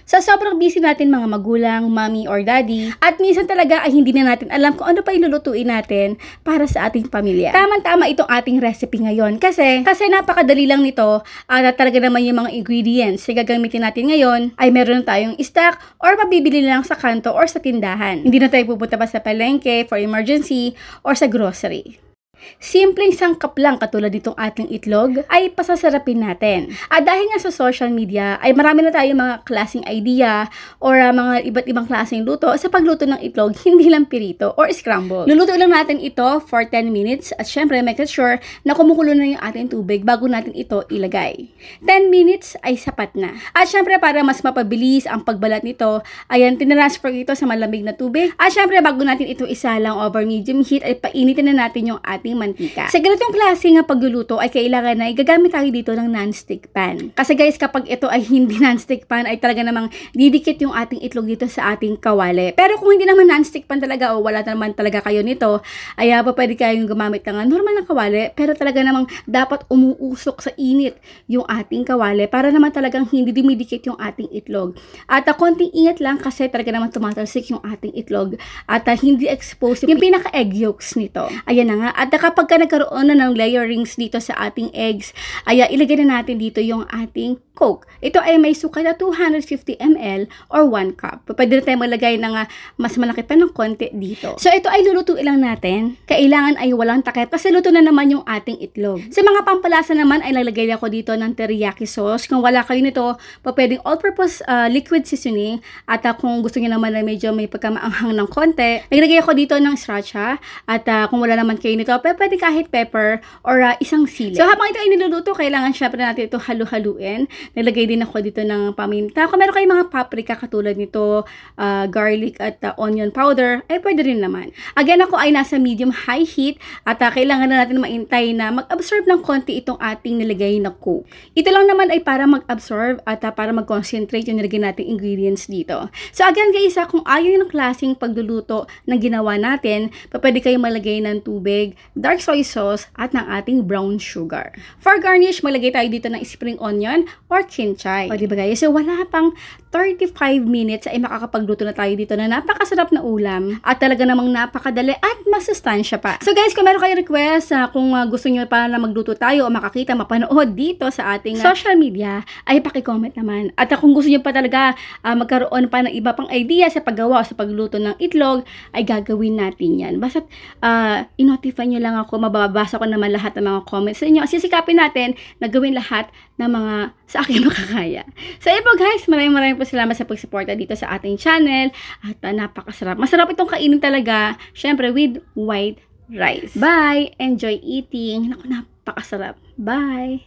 Sa sobrang busy natin mga magulang, mommy or daddy, at minsan talaga ay hindi na natin alam kung ano pa ilulutuin natin para sa ating pamilya. Tama-tama itong ating recipe ngayon kasi napakadali lang nito at talaga naman yung mga ingredients na gagamitin natin ngayon ay meron tayong stock or mabibili lang sa kanto or sa tindahan. Hindi na tayo pupunta pa sa palengke for emergency or sa grocery. Simpleng sangkap lang katulad nitong ating itlog ay pasasarapin natin. At dahil nga sa social media ay marami na tayong mga klaseng idea or mga iba't ibang klaseng luto sa pagluto ng itlog, hindi lang pirito or scramble. Luluto lang natin ito for 10 minutes at syempre make sure na kumukulo na yung ating tubig bago natin ito ilagay. 10 minutes ay sapat na. At syempre para mas mapabilis ang pagbalat nito, ayan, tinransfer ito sa malamig na tubig. At syempre bago natin ito isalang over medium heat ay painitin na natin yung ating mantika. Sa ganitong klase nga pagluluto ay kailangan na gagamit tayo dito ng non-stick pan. Kasi guys, kapag ito ay hindi non-stick pan ay talaga namang didikit yung ating itlog dito sa ating kawali. Pero kung hindi naman non-stick pan talaga o wala naman talaga kayo nito, ay pwede kayong gumamit ng normal na kawali, pero talaga namang dapat umuusok sa init yung ating kawali para naman talagang hindi dumidikit yung ating itlog. At konting ingat lang kasi talaga naman tumatalsik yung ating itlog at hindi exposed yung pinaka-egg yolks nito. Ayan na nga. At kapag nagkaroon na ng layerings dito sa ating eggs, ay ilagay na natin dito yung ating Coke. Ito ay may sukat na 250 ml or 1 cup. Pwede na tayo maglagay ng mas malaki pa ng konti dito. So ito ay lulutuin lang natin. Kailangan ay walang takip kasi luto na naman yung ating itlog. Sa mga pampalasa naman ay lalagay ako dito ng teriyaki sauce. Kung wala kayo nito, pwedeng all-purpose liquid seasoning. At kung gusto niyo naman na medyo may pagkamaanghang ng konti, naglagay ako dito ng sriracha. At kung wala naman kayo nito, pwede kahit pepper or isang sili. So habang ito ay niluluto, kailangan syempre natin ito halu-haluin. Nilagay din ako dito ng paminta. Kung meron kayong mga paprika katulad nito, garlic at onion powder, ay pwede rin naman. Again, ako ay nasa medium-high heat at kailangan na natin maintay na mag-absorb ng konti itong ating nilagay na Coke. Ito lang naman ay para mag-absorb at para mag-concentrate yung nilagay nating ingredients dito. So again guys, kung ayaw yung klaseng pagluluto na ginawa natin, pwede kayong malagay ng tubig, dark soy sauce at ng ating brown sugar. For garnish, malagay tayo dito ng spring onion or kinchay. O diba guys? So wala pang 35 minutes ay makakapagluto na tayo dito na napakasarap na ulam at talaga namang napakadali at masustansya pa. So guys, kung meron kayo request, kung gusto niyo pa na magluto tayo o makakita, mapanood dito sa ating social media, ay paki-comment naman. At kung gusto niyo pa talaga magkaroon pa ng iba pang idea sa paggawa o sa pagluto ng itlog, ay gagawin natin yan. Basta i-notify niyo lang ako, mababasa ko naman lahat ng mga comments sa inyo. Sisikapin natin na gawin lahat ng mga sa aking makakaya. So yun po guys, maraming po salamat sa pagsuporta dito sa ating channel at napakasarap. Masarap itong kainin talaga, syempre with white rice. Bye! Enjoy eating! Naku, napakasarap. Bye!